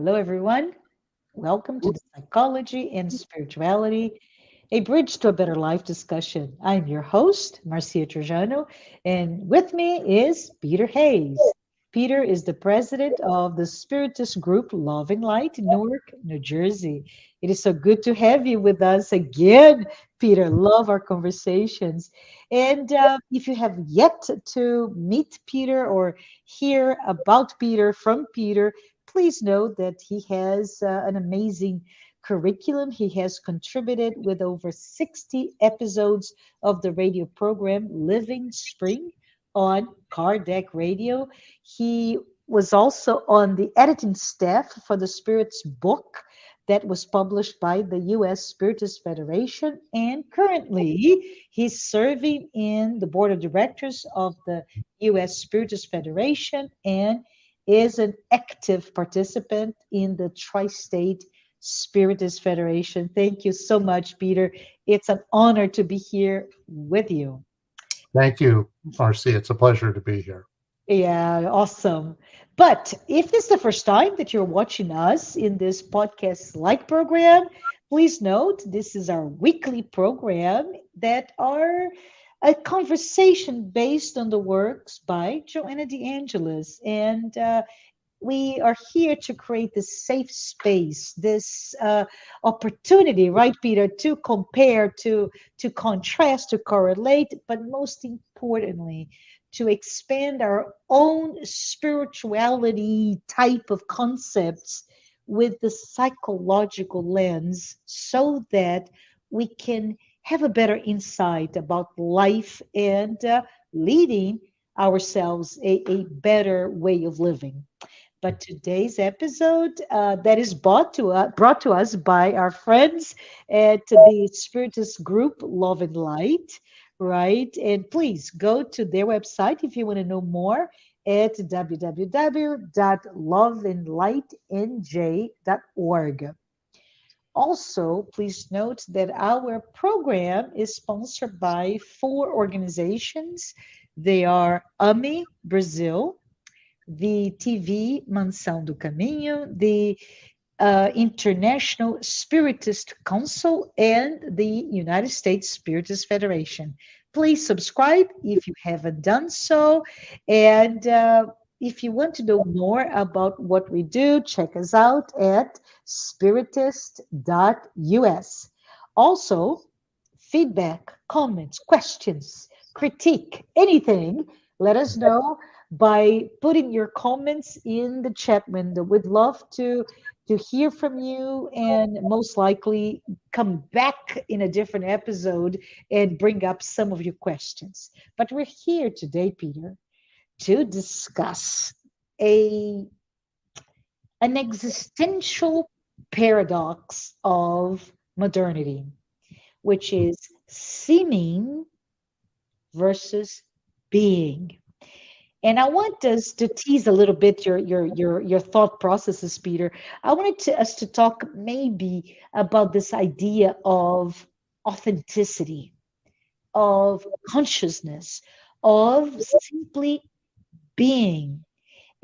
Hello, everyone. Welcome to the Psychology and Spirituality, a bridge to a better life discussion. I'm your host, Marcia Trajano, and with me is Peter Hayes. Peter is the president of the Spiritist group Love and Light in Newark, New Jersey. It is so good to have you with us again, Peter. Love our conversations. And if you have yet to meet Peter or hear about Peter from Peter, please know that he has an amazing curriculum. He has contributed with over 60 episodes of the radio program Living Spring on Kardec Radio. He was also on the editing staff for the Spirits book that was published by the U.S. Spiritist Federation. And currently, he's serving in the board of directors of the U.S. Spiritist Federation and is an active participant in the Tri-State Spiritist Federation. Thank you so much, Peter. It's an honor to be here with you. Thank you, Marcy. It's a pleasure to be here. Yeah, awesome. But if this is the first time that you're watching us in this podcast like program, please note this is our weekly program that are a conversation based on the works by Joanna de Angelis. And we are here to create this safe space, this opportunity, right, Peter, to compare, to contrast, to correlate, but most importantly, to expand our own spirituality type of concepts with the psychological lens so that we can have a better insight about life and leading ourselves a better way of living. But today's episode that is brought to us by our friends at the Spiritist group Love and Light, right? And please go to their website if you want to know more at www.loveandlightnj.org. Also, please note that our program is sponsored by four organizations. They are AMI Brazil, the TV Mansão do Caminho, the International Spiritist Council, and the United States Spiritist Federation. Please subscribe if you haven't done so. And if you want to know more about what we do, check us out at spiritist.us. Also, feedback, comments, questions, critique, anything, let us know by putting your comments in the chat window. We'd love to hear from you and most likely come back in a different episode and bring up some of your questions. But we're here today, Peter, to discuss a an existential paradox of modernity, which is seeming versus being. And I want us to tease a little bit your thought processes, Peter. I wanted us to talk maybe about this idea of authenticity, of consciousness, of simply being.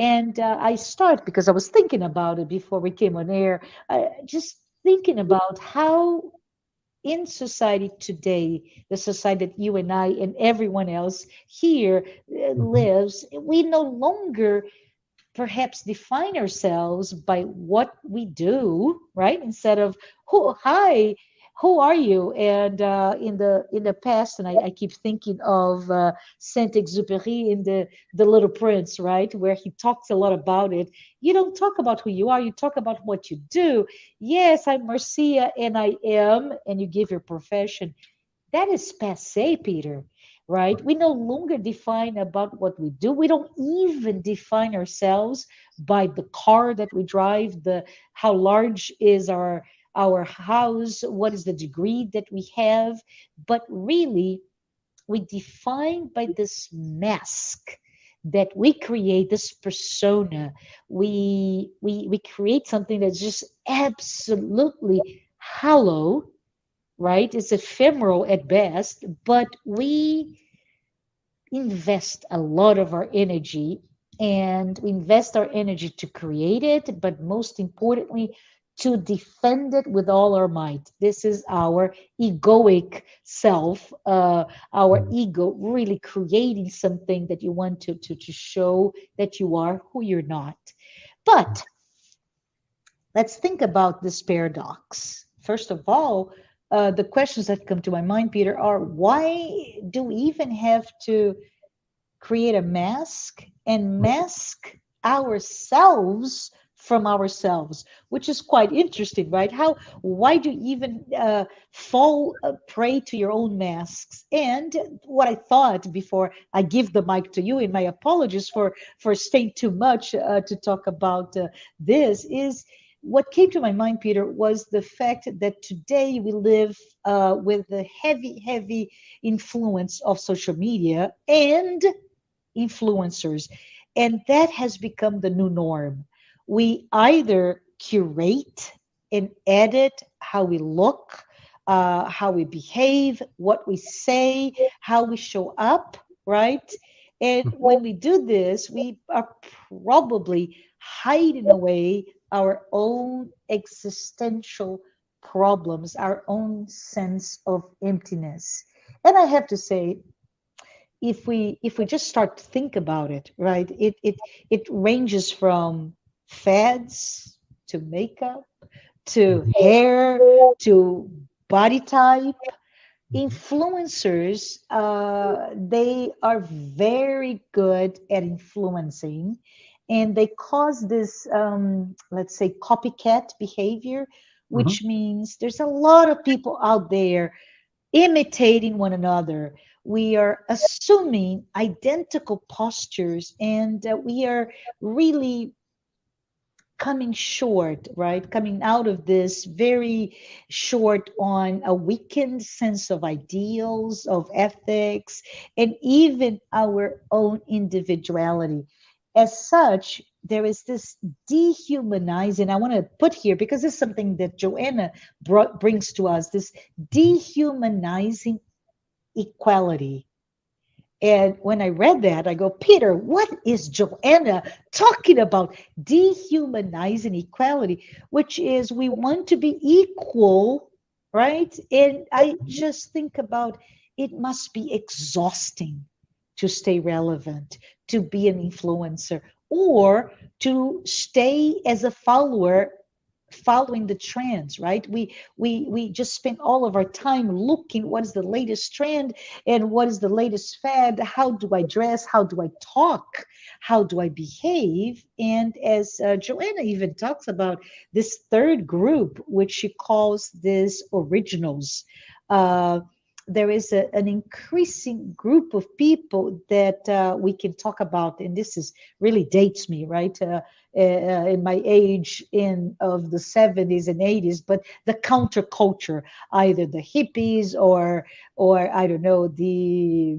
And I start because I was thinking about it before we came on air, just thinking about how in society today, the society that you and I and everyone else here Mhm. lives, we no longer perhaps define ourselves by what we do, right? Instead of hi, who are you? And in the past, and I keep thinking of Saint-Exupéry in the Little Prince, right, where he talks a lot about it. You don't talk about who you are; you talk about what you do. Yes, I'm Marcia, and I am, and you give your profession. That is passe, Peter, right? We no longer define about what we do. We don't even define ourselves by the car that we drive, the how large is our house, what is the degree that we have, but really we define by this mask that we create, this persona. We create something that's just absolutely hollow, right? It's ephemeral at best, but we invest a lot of our energy and we invest our energy to create it, but most importantly, to defend it with all our might. This is our egoic self, our Mhm. ego really creating something that you want to show that you are who you're not. But let's think about this paradox. First of all, the questions that come to my mind, Peter, are why do we even have to create a mask and mask ourselves from ourselves, which is quite interesting, right? Why do you even fall prey to your own masks? And what I thought before I give the mic to you, and my apologies for staying too much to talk about this, is what came to my mind, Peter, was the fact that today we live with the heavy influence of social media and influencers. And that has become the new norm. We either curate and edit how we look, how we behave, what we say, how we show up, right? And when we do this, we are probably hiding away our own existential problems, our own sense of emptiness. And I have to say, if we just start to think about it, right, it ranges from fads to makeup to Mhm. hair to body type. Mhm. Influencers, they are very good at influencing, and they cause this, let's say, copycat behavior, Mhm. which means there's a lot of people out there imitating one another. We are assuming identical postures, and we are really coming short, right? Coming out of this very short on a weakened sense of ideals, of ethics, and even our own individuality. As such, there is this dehumanizing. I want to put here because it's something that Joanna brings to us, this dehumanizing equality. And when I read that, I go, Peter, what is Joanna talking about? Dehumanizing equality, which is we want to be equal, right? And I just think about it must be exhausting to stay relevant, to be an influencer, or to stay as a follower following the trends, right? We just spend all of our time looking what is the latest trend and what is the latest fad. How do I dress? How do I talk? How do I behave? And as Joanna even talks about this third group, which she calls this originals, uh, there is an increasing group of people that we can talk about, and this is really dates me, right? In my age in of the 70s and 80s, but the counterculture, either the hippies or I don't know, the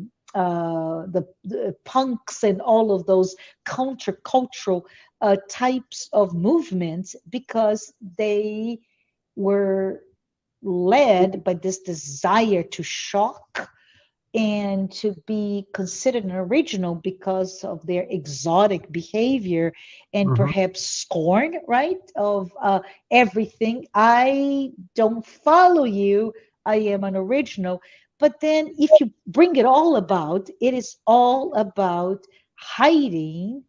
punks and all of those countercultural types of movements, because they were led by this desire to shock and to be considered an original because of their exotic behavior and Mhm. perhaps scorn, right? Of everything. I don't follow you. I am an original. But then if you bring it all about, it is all about hiding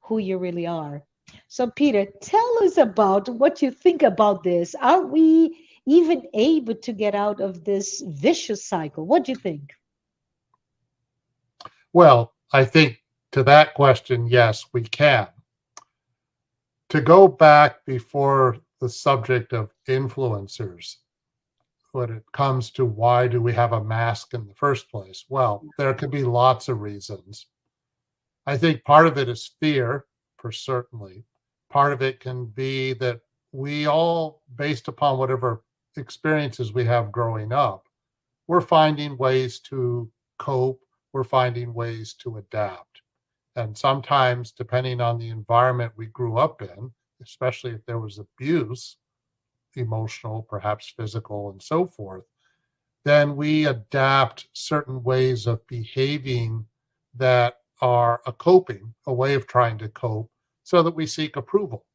who you really are. So, Peter, tell us about what you think about this. Are we even able to get out of this vicious cycle? What do you think? Well, I think to that question, yes, we can. To go back before the subject of influencers, when it comes to why do we have a mask in the first place? Well, there could be lots of reasons. I think part of it is fear, for certainly. Part of it can be that we all, based upon whatever experiences we have growing up, we're finding ways to cope, we're finding ways to adapt. And sometimes, depending on the environment we grew up in, especially if there was abuse, emotional, perhaps physical, and so forth, then we adapt certain ways of behaving that are a coping, a way of trying to cope so that we seek approval.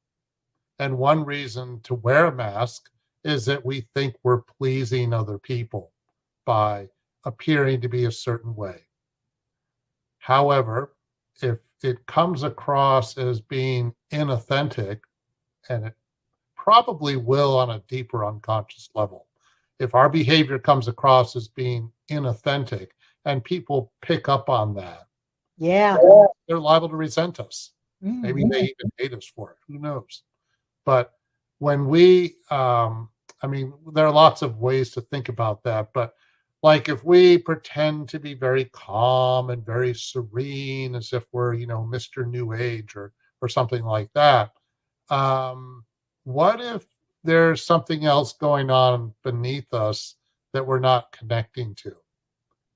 And one reason to wear a mask is that we think we're pleasing other people by appearing to be a certain way. However, if it comes across as being inauthentic, and it probably will on a deeper unconscious level, if our behavior comes across as being inauthentic and people pick up on that, Yeah. they're liable to resent us. Maybe Mm. they even hate us for it. Who knows? But when we, I mean, there are lots of ways to think about that. But like if we pretend to be very calm and very serene, as if we're, Mr. New Age or something like that, um, what if there's something else going on beneath us that we're not connecting to?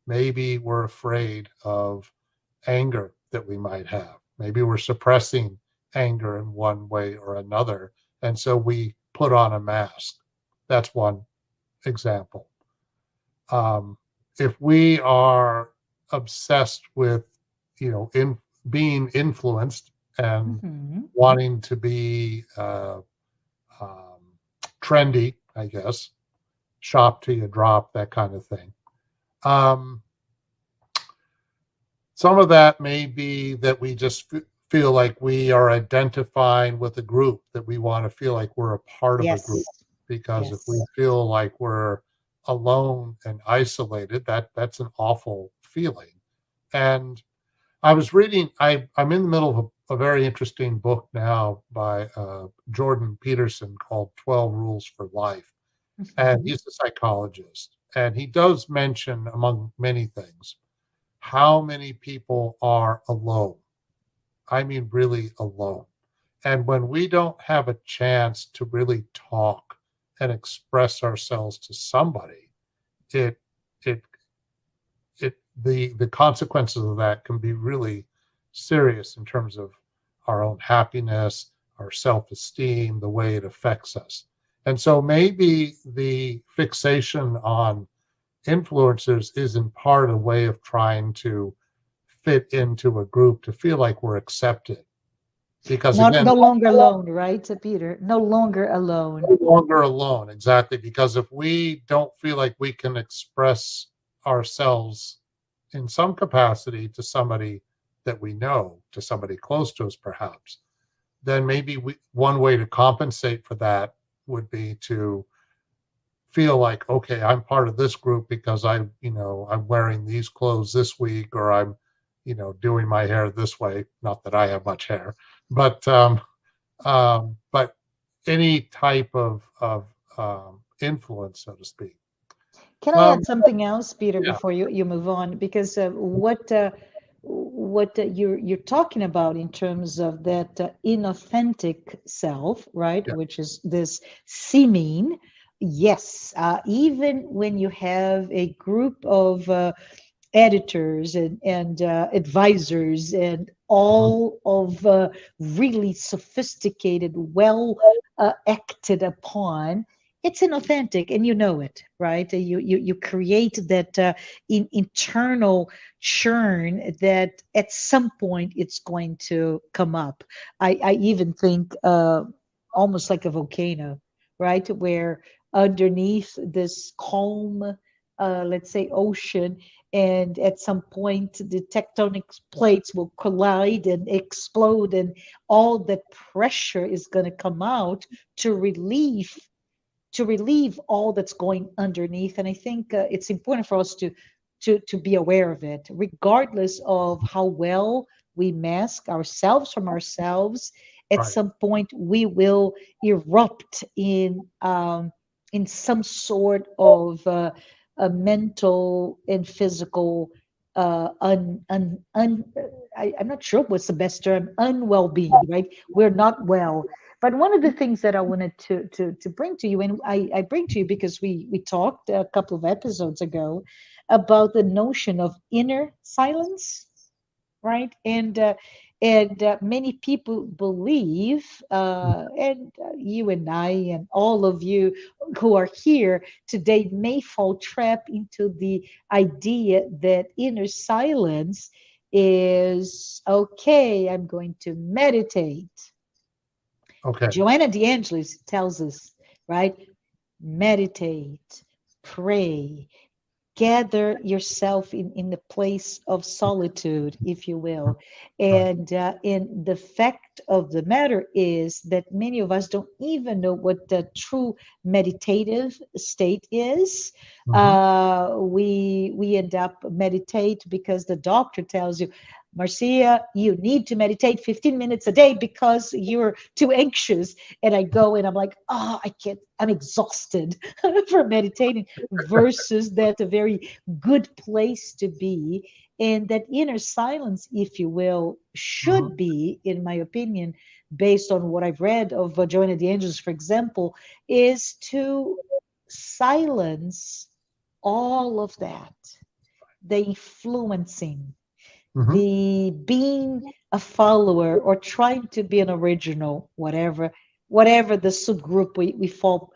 Maybe we're afraid of anger that we might have. Maybe we're suppressing anger in one way or another. And so we put on a mask. That's one example. Um, if we are obsessed with, in being influenced and Hmm. wanting to be um, trendy, I guess, shop till you drop, that kind of thing. Um, Some of that may be that we just feel like we are identifying with a group, that we want to feel like we're a part of a group. Yes. Because if we Yes. feel like we're alone and isolated, that's an awful feeling. And I was reading, I'm in the middle of a very interesting book now by Jordan Peterson called 12 Rules for Life. And Hmm. he's a psychologist. And he does mention, among many things, how many people are alone. I mean, really alone. And when we don't have a chance to really talk and express ourselves to somebody, it, it, the consequences of that can be really serious in terms of our own happiness, our self-esteem, the way it affects us. And so maybe the fixation on influencers is in part a way of trying to fit into a group, to feel like we're accepted. Because Not again, no longer alone, right, Peter? No longer alone. no longer alone. Exactly. Because if we don't feel like we can express ourselves in some capacity to somebody that we know, to somebody close to us, perhaps, then maybe one way to compensate for that would be to feel like, okay, I'm part of this group because I'm wearing these clothes this week, or I'm, doing my hair this way. Not that I have much hair, but but any type of influence, so to speak. Can I Um, add something else, Peter, yeah, before you move on? Because what you're talking about in terms of that inauthentic self, right, yeah, which is this seeming, yes, even when you have a group of editors and advisors and mhm, all of really sophisticated, well acted upon, it's inauthentic and you know it, right? You create that internal churn that at some point it's going to come up. I even think almost like a volcano, right, where underneath this calm let's say ocean, and at some point the tectonic plates will collide and explode, and all that pressure is going to come out to relieve all that's going underneath. And I think it's important for us to be aware of it, regardless of how well we mask ourselves from ourselves. At right, some point we will erupt in some sort of a mental and physical I'm not sure what's the best term, unwell being, right? We're not well. But one of the things that I wanted to bring to you, and I bring to you because we talked a couple of episodes ago about the notion of inner silence, right? And many people believe, and you and I and all of you who are here today may fall trap into the idea that inner silence is, okay, I'm going to meditate. Okay. Joanna de Angelis tells us, right? Meditate, pray, gather yourself in the place of solitude, if you will. Right. And the fact of the matter is that many of us don't even know what the true meditative state is. Hmm. We end up meditate because the doctor tells you, Marcia, you need to meditate 15 minutes a day because you're too anxious. And I go and I'm like, oh, I can't, I'm exhausted for meditating, versus that a very good place to be. And that inner silence, if you will, Hmm. should be, in my opinion, based on what I've read of Joanna de Angelis, for example, is to silence all of that, the influencing, Hmm. the being a follower or trying to be an original, whatever the subgroup we fall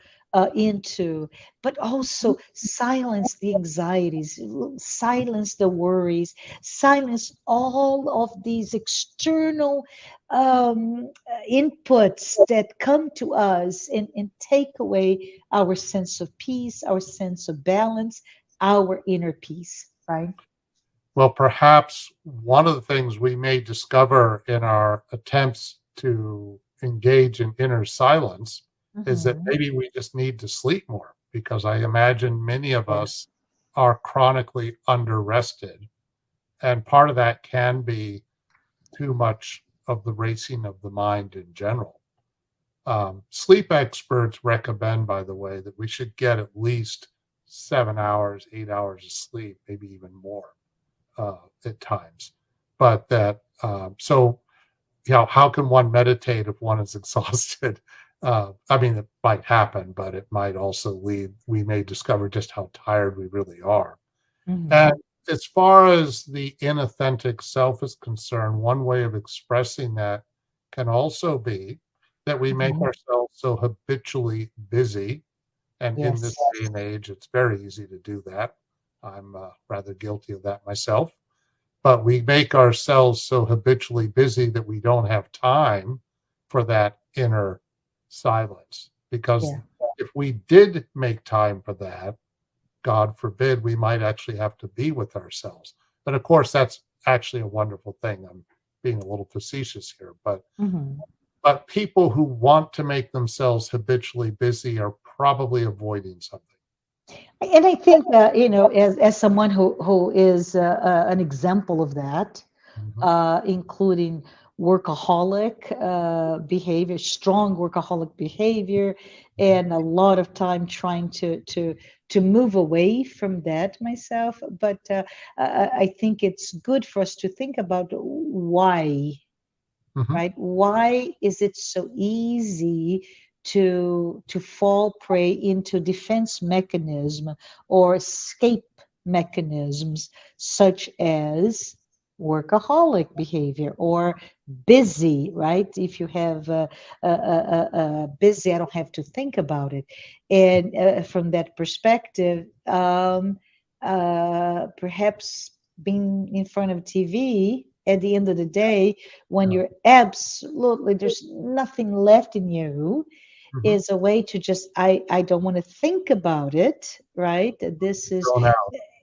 into, but also silence the anxieties, silence the worries, silence all of these external inputs that come to us, and take away our sense of peace, our sense of balance, our inner peace, right? Well, perhaps one of the things we may discover in our attempts to engage in inner silence is that Mhm. maybe we just need to sleep more, because I imagine many of Yeah. us are chronically under rested. And part of that can be too much of the racing of the mind in general. Sleep experts recommend, by the way, that we should get at least 7 hours, 8 hours of sleep, maybe even more at times. But that, so, how can one meditate if one is exhausted? I mean, it might happen, but it might also lead, we may discover just how tired we really are. And Mhm. as far as the inauthentic self is concerned, one way of expressing that can also be that we make Mhm. ourselves so habitually busy. And in this Yes. day and age, it's very easy to do that. I'm rather guilty of that myself. But we make ourselves so habitually busy that we don't have time for that inner silence. Because Yeah. if we did make time for that, God forbid, we might actually have to be with ourselves. But of course, that's actually a wonderful thing. I'm being a little facetious here, Mhm. but people who want to make themselves habitually busy are probably avoiding something. And I think, as someone who is an example of that, Mhm. including workaholic behavior, strong workaholic behavior, and a lot of time trying to move away from that myself. But I think it's good for us to think about why, Mhm. right? Why is it so easy to fall prey into defense mechanism or escape mechanisms such as workaholic behavior or busy, right? If you have busy, I don't have to think about it. And from that perspective, perhaps being in front of TV at the end of the day, when Yeah. you're absolutely, there's nothing left in you, Mhm. is a way to just, I don't want to think about it, right? This is Thrown out.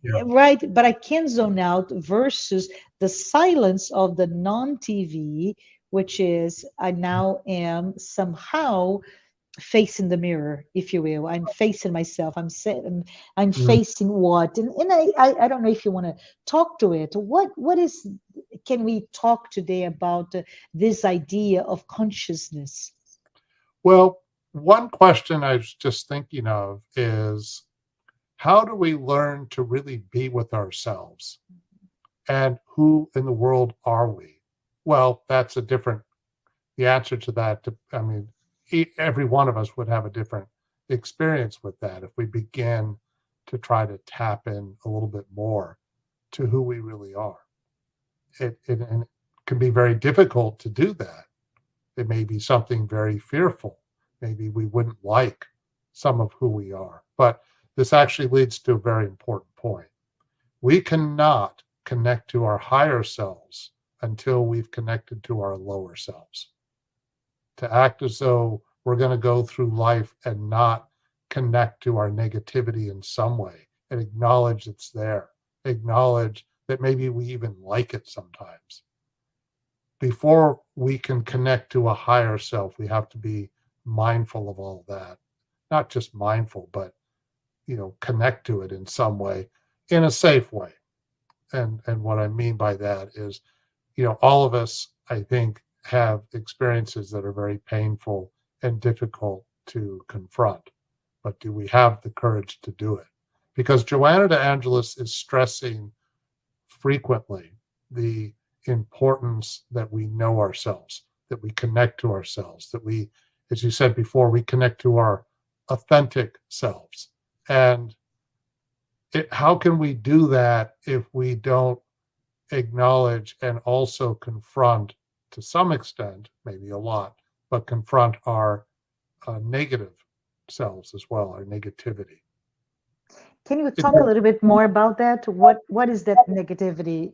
Yeah. right, but I can zone out, versus the silence of the non-TV, which is I now am somehow facing the mirror, if you will. I'm facing myself. I'm Mhm. facing what, and I don't know if you want to talk to it. What is, can we talk today about this idea of consciousness? Well, one question I was just thinking of is, how do we learn to really be with ourselves? And who in the world are we? Well, that's a different, the answer to that, I mean, every one of us would have a different experience with that if we begin to try to tap in a little bit more to who we really are. And it can be very difficult to do that. It may be something very fearful. Maybe we wouldn't like some of who we are. But this actually leads to a very important point. We cannot connect to our higher selves until we've connected to our lower selves. To act as though we're going to go through life and not connect to our negativity in some way and acknowledge it's there, acknowledge that maybe we even like it sometimes. Before we can connect to a higher self, we have to be mindful of all that. Not just mindful, but connect to it in some way, in a safe way. And what I mean by that is, all of us, I think, have experiences that are very painful and difficult to confront. But do we have the courage to do it? Because Joanna de Angelis is stressing frequently the importance that we know ourselves, that we connect to ourselves, that we, as you said before, we connect to our authentic selves. And how can we do that if we don't acknowledge and also confront, to some extent, maybe a lot, but confront our negative selves as well, our negativity? Can you It, talk a little bit more about that? What is that negativity?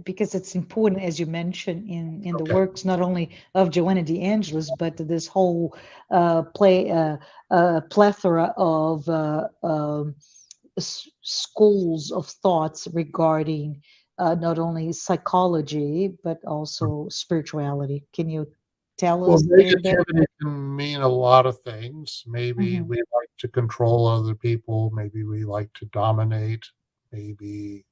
Because it's important, as you mentioned, in the okay. works not only of Joanna de Angelis, but this whole plethora of schools of thoughts regarding not only psychology but also spirituality. Can you tell Well, us there that? negativity can mean a lot of things. Maybe Mhm. we like to control other people. Maybe we like to dominate. Maybe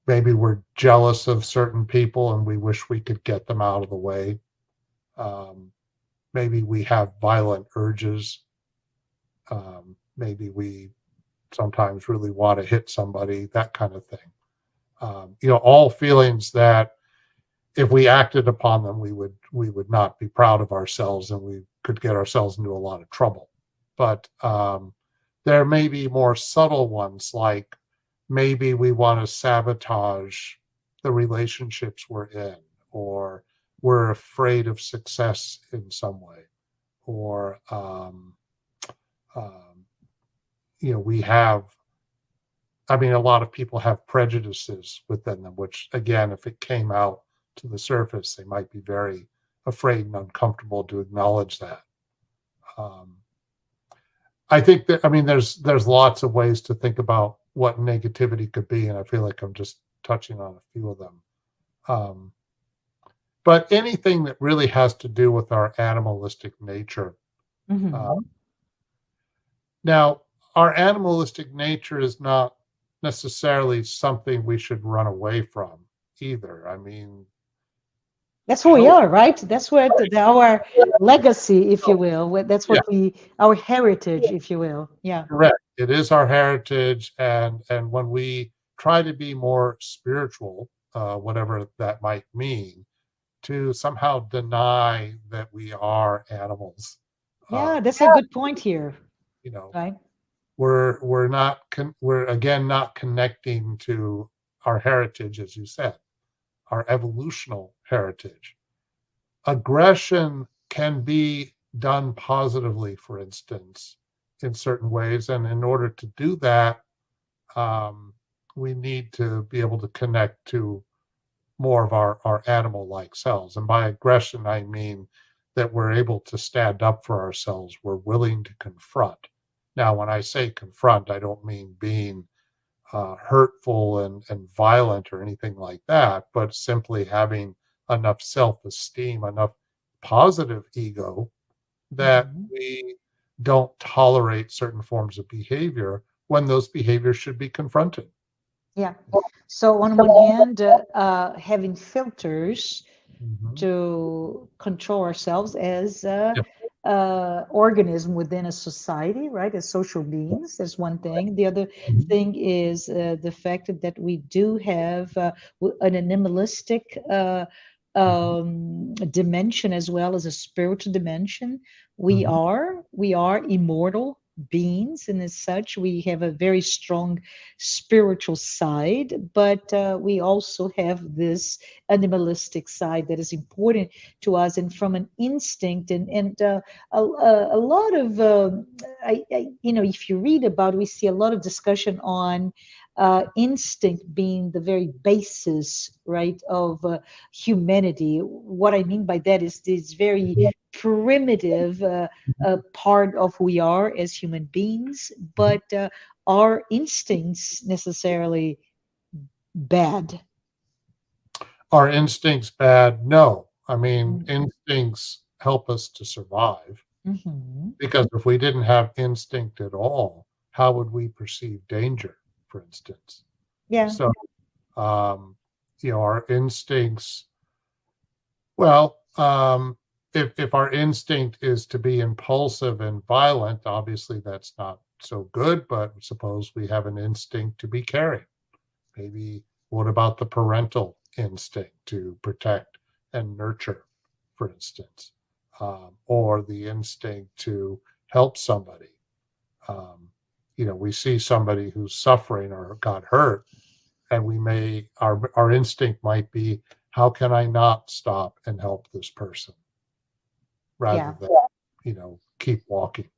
maybe we're jealous of certain people and we wish we could get them out of the way. Um, maybe we have violent urges. Maybe we sometimes really want to hit somebody, that kind of thing. All feelings that if we acted upon them, we would not be proud of ourselves and we could get ourselves into a lot of trouble. But there may be more subtle ones, like maybe we want to sabotage the relationships we're in, or we're afraid of success in some way, or um, we have. I mean, a lot of people have prejudices within them, which, again, if it came out to the surface, they might be very afraid and uncomfortable to acknowledge that. Um, I think that, I mean, there's lots of ways to think about what negativity could be, and I feel like I'm just touching on a few of them. Um, but anything that really has to do with our animalistic nature. Uh, Hmm. Now, our animalistic nature is not necessarily something we should run away from either. I mean, That's who we how are, right? That's what our legacy, if you will. That's yeah, what our heritage, if you will. Yeah. correct. It is our heritage, and when we try to be more spiritual, whatever that might mean, to somehow deny that we are animals, Yeah, um, that's a good point here, you know, right? we're not we're again not connecting to our heritage, as you said, our evolutional heritage. Aggression can be done positively, for instance, in certain ways. And in order to do that, um, we need to be able to connect to more of our animal like selves. And by aggression, I mean that we're able to stand up for ourselves, we're willing to confront. Now, when I say confront, I don't mean being hurtful and violent or anything like that, but simply having enough self esteem, enough positive ego that Hmm. we don't tolerate certain forms of behavior when those behaviors should be confronted. Yeah. So on one hand, having filters Mhm. to control ourselves as Yeah. organism within a society, right? As social beings, that's one thing. The other Mhm. thing is the fact that we do have an animalistic Mhm. dimension as well as a spiritual dimension. We Mhm. are we are immortal. beings, and as such, we have a very strong spiritual side, but we also have this animalistic side that is important to us, and from an instinct, and a lot of, if you read about, we see a lot of discussion on instinct being the very basis, right, of humanity. What I mean by that is this very primitive part of who we are as human beings, but are instincts necessarily bad? Are instincts bad? No. I mean, Mm-hmm. instincts help us to survive Mm-hmm. because if we didn't have instinct at all, how would we perceive danger, for instance? Yeah, So, um, our instincts, well, if our instinct is to be impulsive and violent, obviously that's not so good, but suppose we have an instinct to be caring. Maybe what about the parental instinct to protect and nurture, for instance, or the instinct to help somebody? Um, we see somebody who's suffering or got hurt, and our instinct might be, how can I not stop and help this person rather yeah. than keep walking.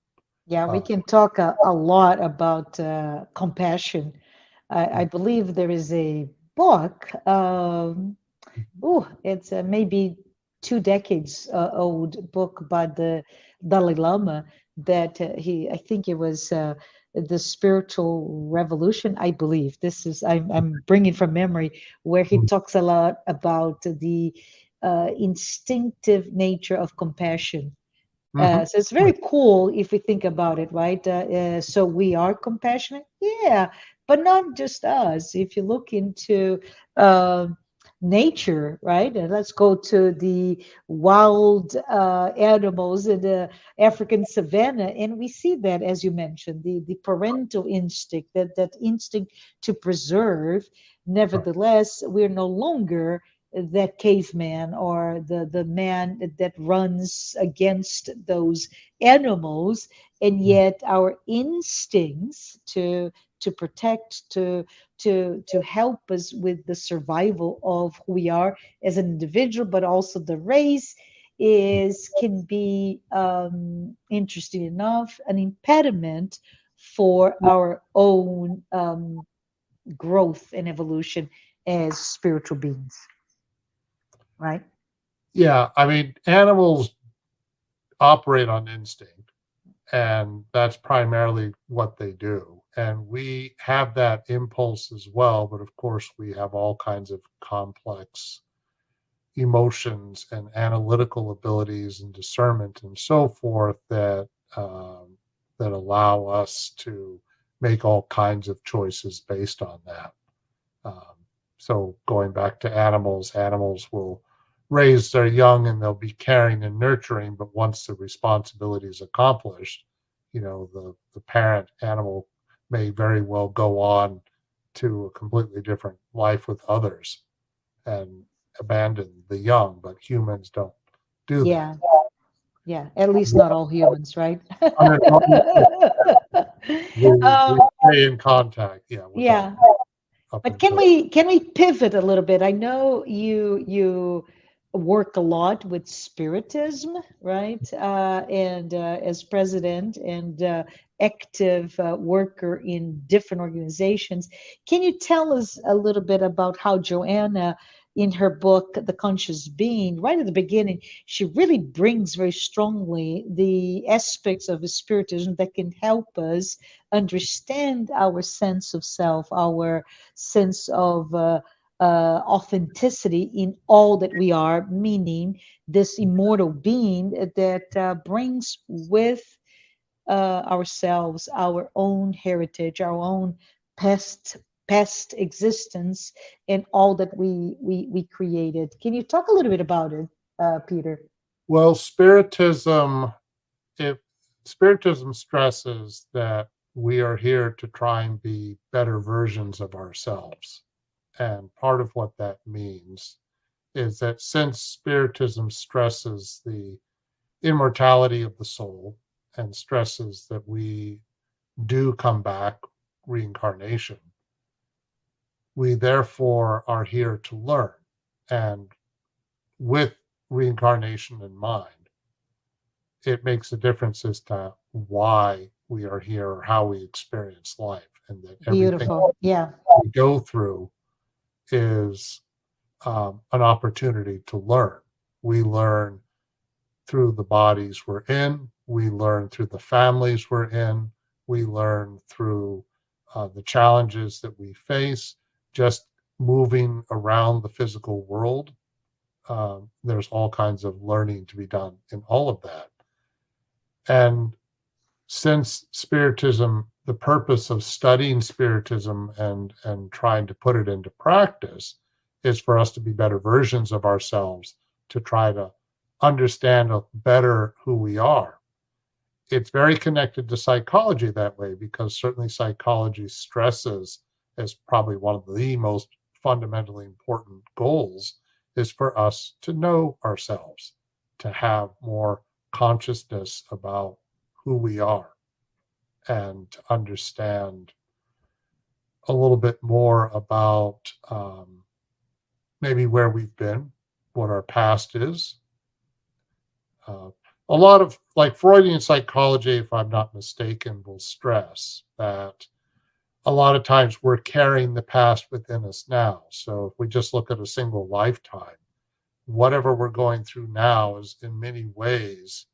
Yeah, we Uh, can talk a lot about compassion. I believe there is a book. Oh, it's maybe 2 decades old book by the Dalai Lama that I think it was the Spiritual Revolution. I believe this is, I'm bringing from memory, where he talks a lot about the instinctive nature of compassion. mhm. So it's very cool if we think about it, right? So we are compassionate, yeah, but not just us. If you look into uh, nature, right? And let's go to the wild animals in the African savanna, and we see that, as you mentioned, the parental instinct, that instinct to preserve. Right. Nevertheless, we're no longer that caveman or the man that runs against those animals, and yet our instincts to protect, to help us with the survival of who we are as an individual, but also the race, is can be interesting enough an impediment for our own growth and evolution as spiritual beings, right? Yeah, I mean, animals operate on instinct, and that's primarily what they do. And we have that impulse as well, but of course, we have all kinds of complex emotions and analytical abilities and discernment and so forth that allow us to make all kinds of choices based on that. Um, so going back to animals, animals will raise their young and they'll be caring and nurturing, but once the responsibility is accomplished, the parent animal may very well go on to a completely different life with others and abandon the young, but humans don't do that. Yeah, yeah. At least not all humans, right? Under normal, we um, stay in contact, yeah, with others yeah. up But can until. we pivot a little bit? I know you work a lot with spiritism, right? And as president and active worker in different organizations, can you tell us a little bit about how Joanna, in her book The Conscious Being, right at the beginning, she really brings very strongly the aspects of spiritism that can help us understand our sense of self, our sense of authenticity in all that we are, meaning this immortal being that brings with ourselves our own heritage, our own past past existence, and all that we created. Can you talk a little bit about it, Peter? Well, if spiritism stresses that we are here to try and be better versions of ourselves. And part of what that means is that since spiritism stresses the immortality of the soul and stresses that we do come back, reincarnation, we therefore are here to learn. And with reincarnation in mind, it makes a difference as to why we are here or how we experience life, and that everything Beautiful. Yeah. we go through is an opportunity to learn. We learn through the bodies we're in, we learn through the families we're in, we learn through the challenges that we face, just moving around the physical world. There's all kinds of learning to be done in all of that. And since Spiritism, the purpose of studying Spiritism and trying to put it into practice is for us to be better versions of ourselves, to try to understand better who we are. It's very connected to psychology that way, because certainly psychology stresses, as probably one of the most fundamentally important goals, is for us to know ourselves, to have more consciousness about who we are, and to understand a little bit more about maybe where we've been, what our past is. Uh, a lot of, like, Freudian psychology, if I'm not mistaken, will stress that a lot of times we're carrying the past within us now. So if we just look at a single lifetime, whatever we're going through now is in many ways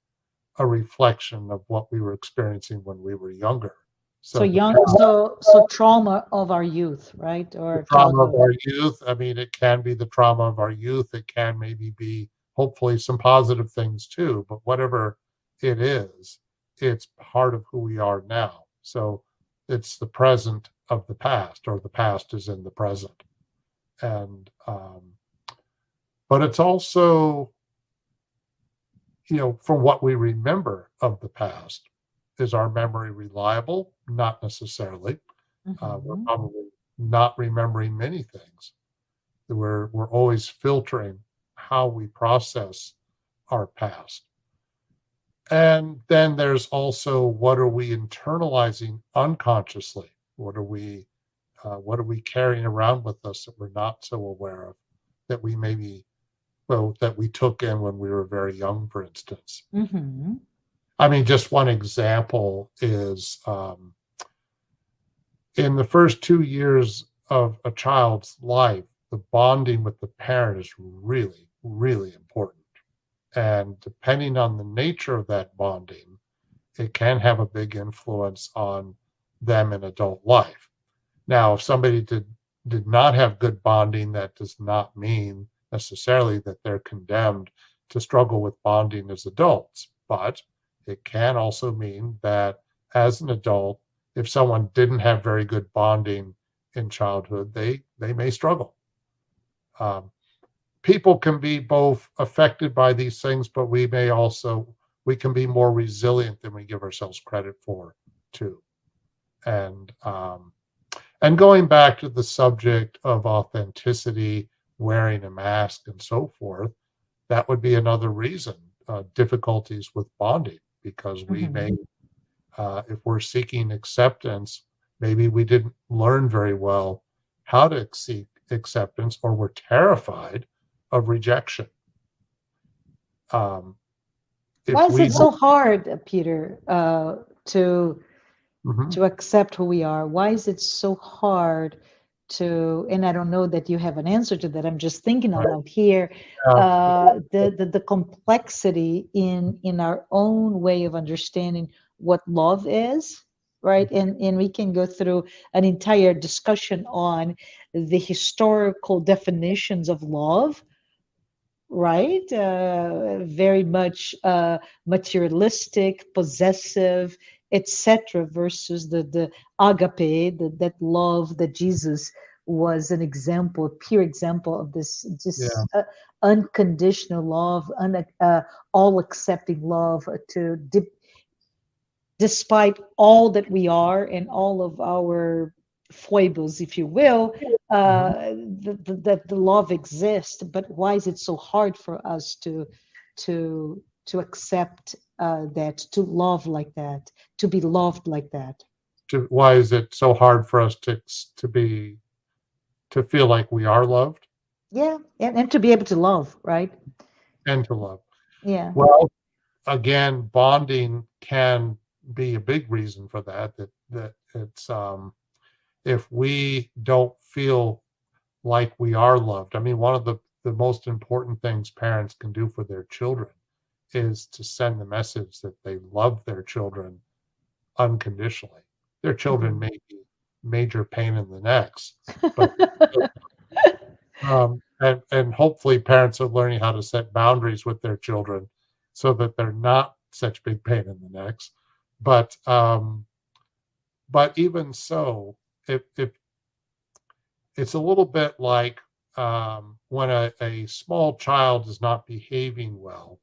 a reflection of what we were experiencing when we were younger. So So the young, past, so trauma of our youth, right? the Or trauma of childhood. our youth, I mean, it can be the trauma of our youth. It can maybe be, hopefully, some positive things too. But whatever it is, it's part of who we are now. So it's the present of the past, or the past is in the present. And, but it's also, from what we remember of the past, is our memory reliable? Not necessarily. We're Hmm. probably not remembering many things. We're always filtering how we process our past. And then there's also, what are we internalizing unconsciously? What are we carrying around with us that we're not so aware of, that we maybe, well, that we took in when we were very young, for instance. Hmm. I mean, just one example is, in the first 2 years of a child's life, the bonding with the parent is really, really important. And depending on the nature of that bonding, it can have a big influence on them in adult life. Now, if somebody did not have good bonding, that does not mean necessarily that they're condemned to struggle with bonding as adults. But it can also mean that as an adult, if someone didn't have very good bonding in childhood, they may struggle. Um, People can be both affected by these things, but we can be more resilient than we give ourselves credit for too. And going back to the subject of authenticity, wearing a mask, and so forth, that would be another reason, difficulties with bonding, because we may, Hmm. if we're seeking acceptance, maybe we didn't learn very well how to seek acceptance, or we're terrified of rejection. Um, Why if is we it so don't, hard, Peter, to Mhm. accept who we are? Why is it so hard to, and I don't know that you have an answer to that. I'm just thinking out Right. loud here. Yeah. The complexity in our own way of understanding what love is, right? And we can go through an entire discussion on the historical definitions of love, right? Very much materialistic, possessive, etc., versus the agape, that love that Jesus was an example, a pure example of this Yeah. unconditional love, all accepting love despite all that we are and all of our foibles, if you will, Mhm. that the love exists. But why is it so hard for us to to accept that, to love like that, to be loved like that? Why is it so hard for us to feel like we are loved Yeah, and to be able to love, right? and to love? Yeah. Well, again, bonding can be a big reason for that. That it's if we don't feel like we are loved. I mean, one of the most important things parents can do for their children is to send the message that they love their children unconditionally. Their children Mhm. may be major pain in the necks, but and hopefully parents are learning how to set boundaries with their children so that they're not such big pain in the necks. But but even so, if it's a little bit like when a small child is not behaving well,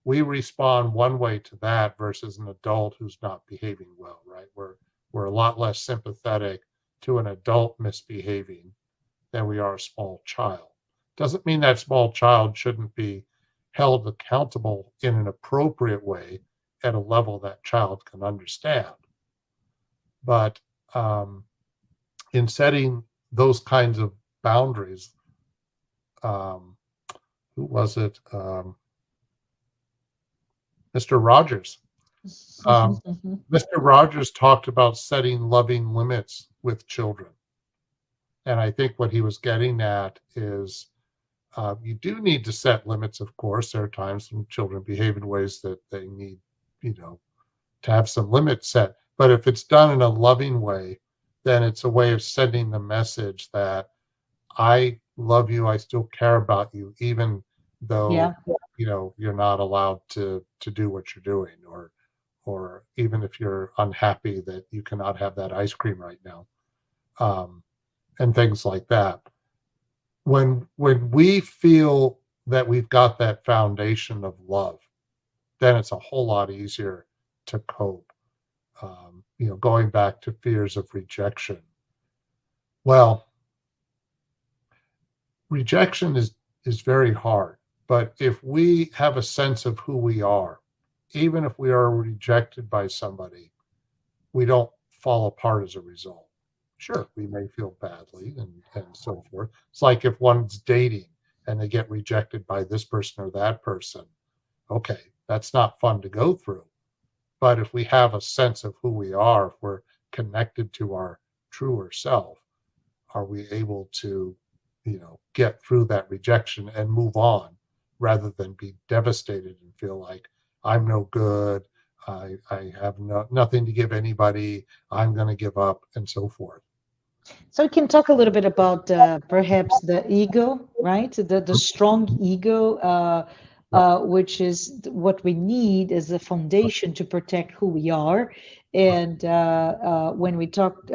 we respond one way to that versus an adult who's not behaving well, right? We're a lot less sympathetic to an adult misbehaving than we are a small child. Doesn't mean that small child shouldn't be held accountable in an appropriate way at a level that child can understand. But um, in setting those kinds of boundaries, um, who was it? Mr. Rogers. Um, Mr. Rogers talked about setting loving limits with children. And I think what he was getting at is you do need to set limits, of course. There are times when children behave in ways that they need, you know, to have some limits set. But if it's done in a loving way, then it's a way of sending the message that I love you, I still care about you, even though Yeah. you're not allowed to do what you're doing, or even if you're unhappy that you cannot have that ice cream right now, um, and things like that. When we feel that we've got that foundation of love, then it's a whole lot easier to cope. Going back to fears of rejection. Well, rejection is very hard, but if we have a sense of who we are, even if we are rejected by somebody, we don't fall apart as a result. Sure, we may feel badly and so forth. It's like if one's dating and they get rejected by this person or that person. Okay, that's not fun to go through. But if we have a sense of who we are, if we're connected to our truer self, are we able to, get through that rejection and move on rather than be devastated and feel like I'm no good, I have nothing to give anybody, I'm going to give up, and so forth. So we can talk a little bit about perhaps the ego, right? The strong ego, Yep. which is what we need as a foundation to protect who we are. Right. And when we talk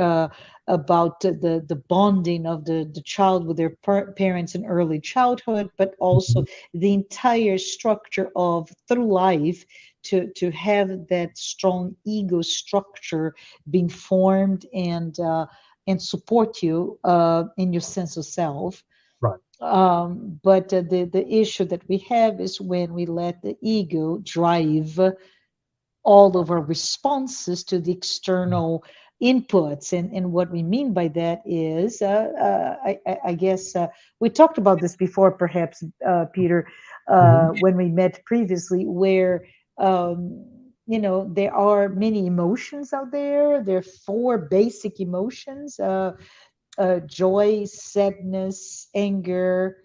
about the bonding of the child with their parents in early childhood, but also Mhm. the entire structure of through life to have that strong ego structure being formed and support you in your sense of self. Right. But the issue that we have is when we let the ego drive all of our responses to the external inputs. And what we mean by that is, I guess we talked about this before, perhaps, Peter, Mhm. when we met previously, where there are many emotions out there. There are four basic emotions: joy, sadness, anger,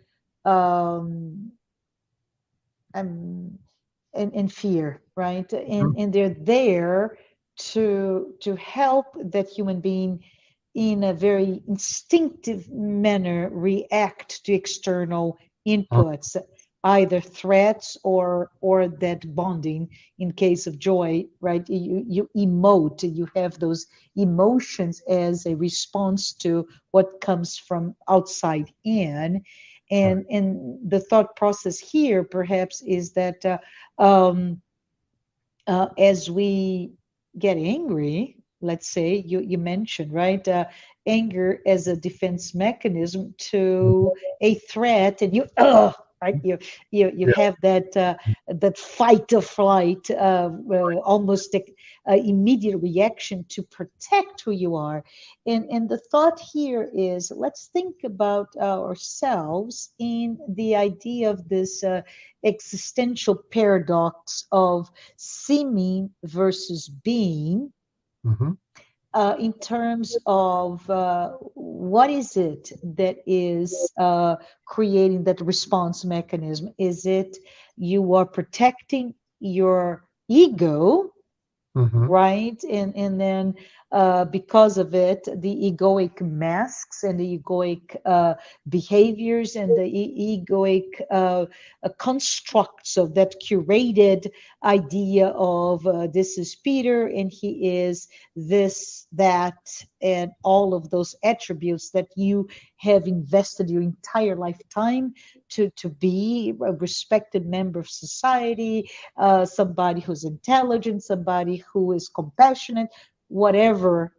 um, and, and fear, right? Mhm. And they're there to help that human being in a very instinctive manner react to external Mhm. inputs, either threats or that bonding. In case of joy, right, you emote, you have those emotions as a response to what comes from outside in. Right. And the thought process here perhaps is that um, as we get angry, let's say you mentioned, right, anger as a defense mechanism to a threat, and you right? You Yeah. have that fight or flight, almost immediate reaction to protect who you are. And the thought here is, let's think about ourselves in the idea of this existential paradox of seeming versus being, Hmm. in terms of what is it that is creating that response mechanism? Is it you are protecting your ego, Hmm. right? And then because of it, the egoic masks and the egoic behaviors and the egoic constructs of that curated idea of this is Peter and he is this, that, and all of those attributes that you have invested your entire lifetime to be a respected member of society, somebody who's intelligent, somebody who is compassionate, whatever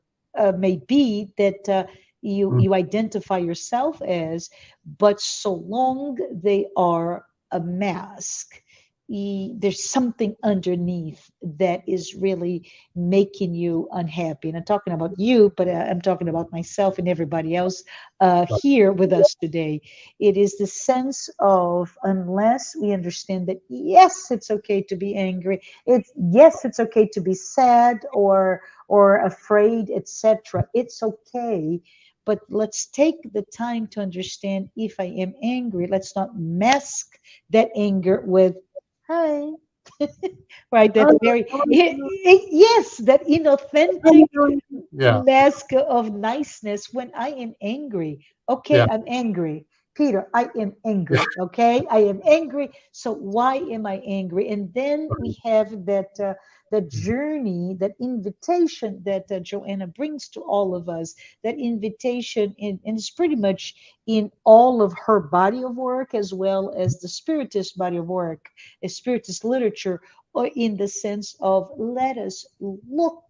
may be that you identify yourself as. But so long they are a mask, there's something underneath that is really making you unhappy. And I'm talking about you, but I'm talking about myself and everybody else here with us today. It is the sense of, unless we understand that yes, it's okay to be angry, it's yes, it's okay to be sad or afraid, etc. It's okay. But let's take the time to understand, if I am angry, let's not mask that anger with hi, right? That very yes, that inauthentic Yeah. mask of niceness when I am angry. Okay, Yeah. I'm angry. Peter, I am angry. Okay, I am angry. So why am I angry? And then we have that journey, that invitation that Joanna brings to all of us. That invitation, and it's pretty much in all of her body of work as well as the Spiritist body of work, a Spiritist literature, or in the sense of let us look,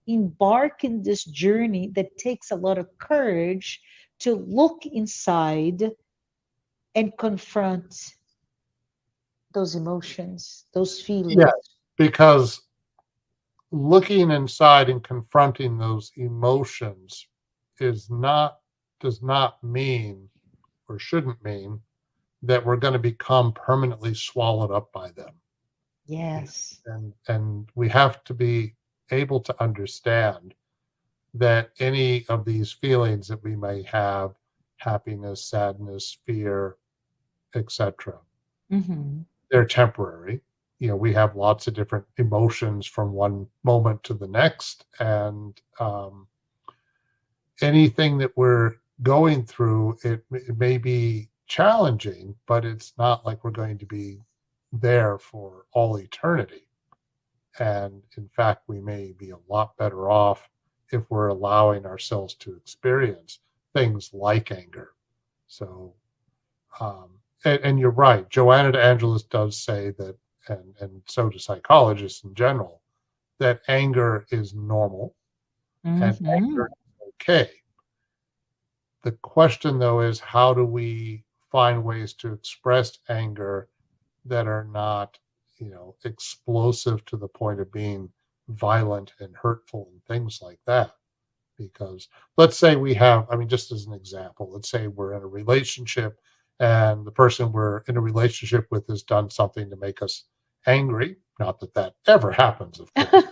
embark in this journey that takes a lot of courage to look inside and confront those emotions, those Yeah. feelings. Because looking inside and confronting those emotions is not does not mean or shouldn't mean that we're going to become permanently swallowed up by them. Yes. And we have to be able to understand that any of these feelings that we may have, happiness, sadness, fear, etc., Hmm. they're temporary. We have lots of different emotions from one moment to the next, and anything that we're going through, it may be challenging, but it's not like we're going to be there for all eternity. And in fact, we may be a lot better off if we're allowing ourselves to experience things like anger. So, and you're right. Joanna de Angelis does say that, and so do psychologists in general, that anger is normal and Hmm. anger is okay. The question, though, is how do we find ways to express anger that are not, explosive to the point of being violent and hurtful and things like that? Because let's say we have, I mean, just as an example, let's say we're in a relationship and the person we're in a relationship with has done something to make us angry. Not that that ever happens, of course,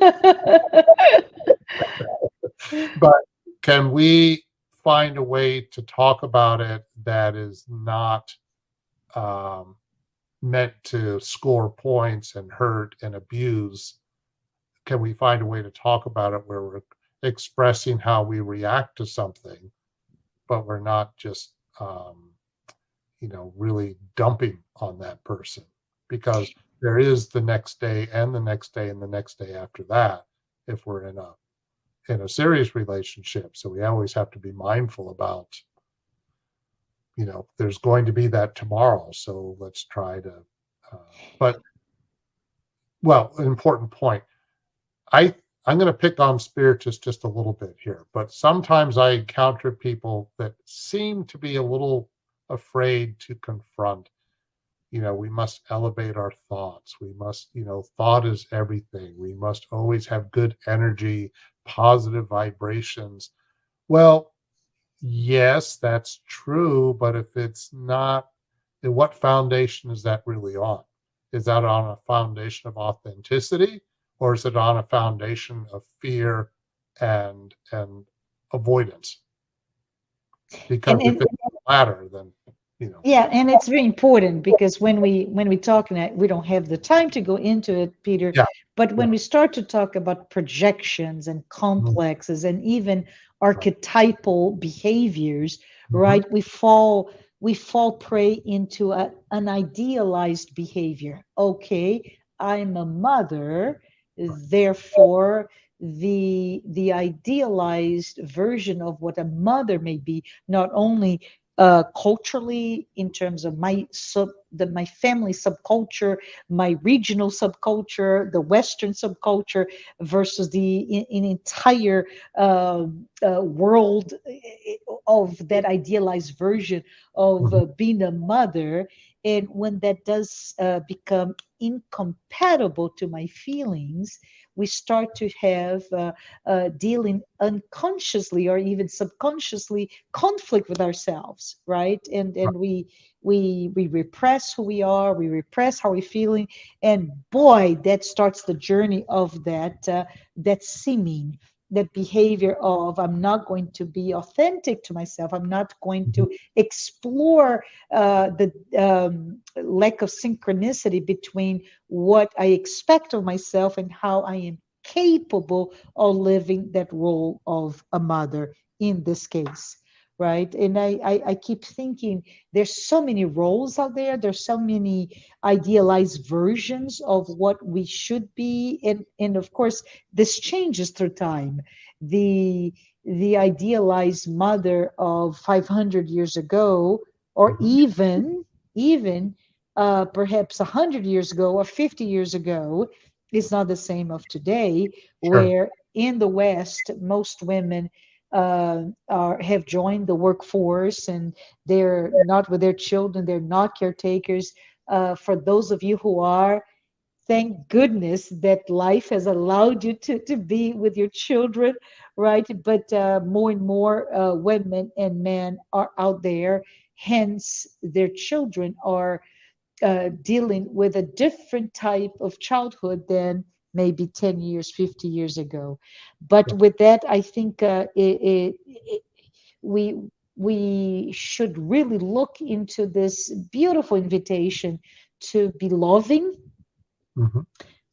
but can we find a way to talk about it that is not um, meant to score points and hurt and abuse? Can we find a way to talk about it where we're expressing how we react to something, but we're not just really dumping on that person? Because there is the next day and the next day and the next day after that if we're in a serious relationship. So we always have to be mindful about, there's going to be that tomorrow. So let's try to, but well, an important point. I I'm going to pick on spiritists just a little bit here, but sometimes I encounter people that seem to be a little afraid to confront We must elevate our thoughts. We must, thought is everything. We must always have good energy, positive vibrations. Well, yes, that's true, but if it's not, then what foundation is that really on? Is that on a foundation of authenticity, or is it on a foundation of fear and avoidance? Because if and it's the latter, then you know. yeah, and it's very important because when we talk, and we don't have the time to go into it, Peter, Yeah, but when yeah. we start to talk about projections and Mhm, complexes and even right. archetypal behaviors, Mhm, right? We fall prey into an idealized behavior. Okay, I'm a mother, right. therefore the idealized version of what a mother may be, not only culturally, in terms of my family subculture, my regional subculture, the Western subculture, versus the in entire world of that idealized version of Mhm, being a mother. And when that does become incompatible to my feelings, we start to have dealing unconsciously or even subconsciously conflict with ourselves, right? And we repress who we are, we repress how we're feeling, and boy, that starts the journey of that seeming, that behavior of I'm not going to be authentic to myself, I'm not going mhm, to explore the lack of synchronicity between what I expect of myself and how I am capable of living that role of a mother in this case, right? And I keep thinking there's so many roles out there, there's so many idealized versions of what we should be, and of course this changes through time. The idealized mother of 500 years ago, or mhm. even perhaps 100 years ago or 50 years ago, is not the same of today, Sure. where in the West, most women have joined the workforce and they're not with their children, they're not caretakers. For those of you who are, thank goodness that life has allowed you to be with your children, right? But more and more women and men are out there, hence, their children are dealing with a different type of childhood than maybe 10 years, 50 years ago. But Sure. with that, I think we we should really look into this beautiful invitation to be loving, Mhm,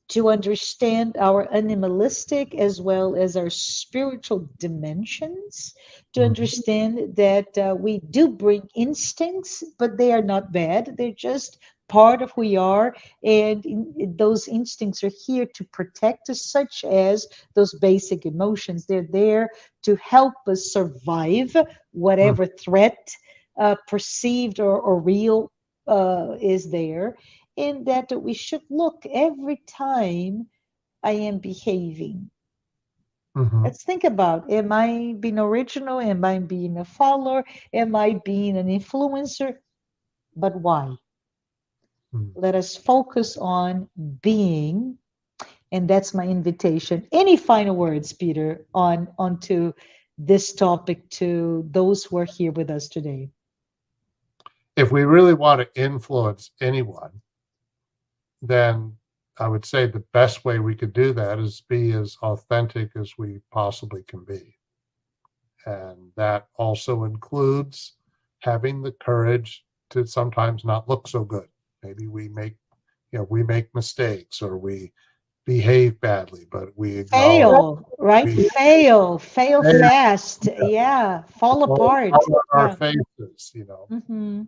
to understand our animalistic as well as our spiritual dimensions, to mhm. understand that we do bring instincts, but they are not bad. They're just part of who we are. And those instincts are here to protect us, such as those basic emotions. They're there to help us survive Mm, whatever threat, perceived or real, is there, in that we should look every time I am behaving. mhm, Let's think about, am I being original? Am I being a follower? Am I being an influencer? But why? mm. Let us focus on being, and that's my invitation. Any final words, Peter, on onto this topic to those who are here with us today? If we really want to influence anyone, then I would say the best way we could do that is be as authentic as we possibly can be. And that also includes having the courage to sometimes not look so good. Maybe we make mistakes or we behave badly, but we acknowledge Fail, right? we Fail fail fast. Yeah, fall apart. on our Yeah. faces. Hmm.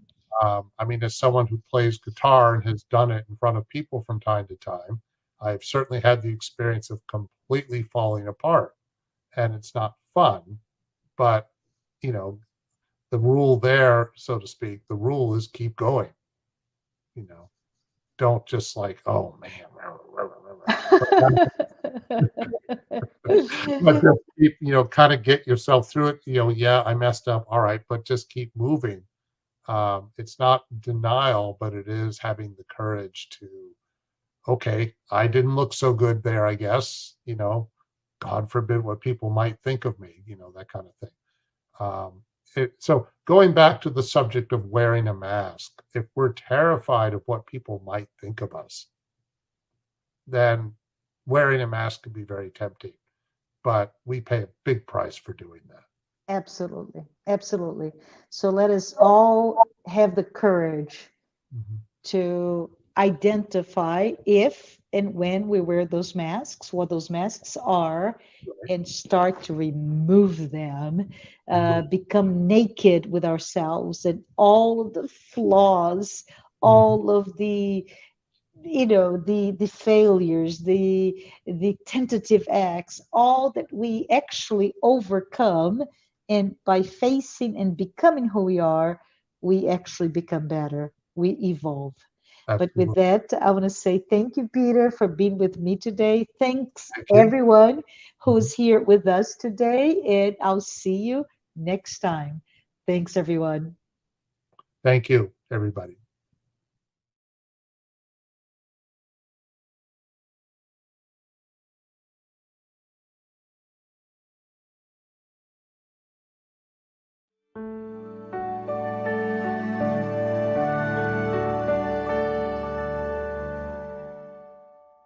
I mean, as someone who plays guitar and has done it in front of people from time to time, I've certainly had the experience of completely falling apart, and it's not fun. But you know, the rule there, so to speak, the rule is keep going. You know, don't just like, oh man, but just keep, kind of get yourself through it. Yeah, I messed up. All right, but just keep moving. It's not denial, but it is having the courage to, okay, I didn't look so good there, I guess, God forbid what people might think of me, that kind of thing. So going back to the subject of wearing a mask, if we're terrified of what people might think of us, then wearing a mask can be very tempting, but we pay a big price for doing that. Absolutely. Absolutely. So let us all have the courage Mhm. to identify if and when we wear those masks, what those masks are, Right. and start to remove them, Right. become naked with ourselves and all of the flaws, Mhm. all of the the failures, the tentative acts, all that we actually overcome, and by facing and becoming who we are, we actually become better, we evolve. But with Absolutely. that, I want to say thank you, Peter, for being with me today. Thanks Thank you. everyone Mhm. who's here with us today, and I'll see you next time. Thanks everyone. Thank you, everybody.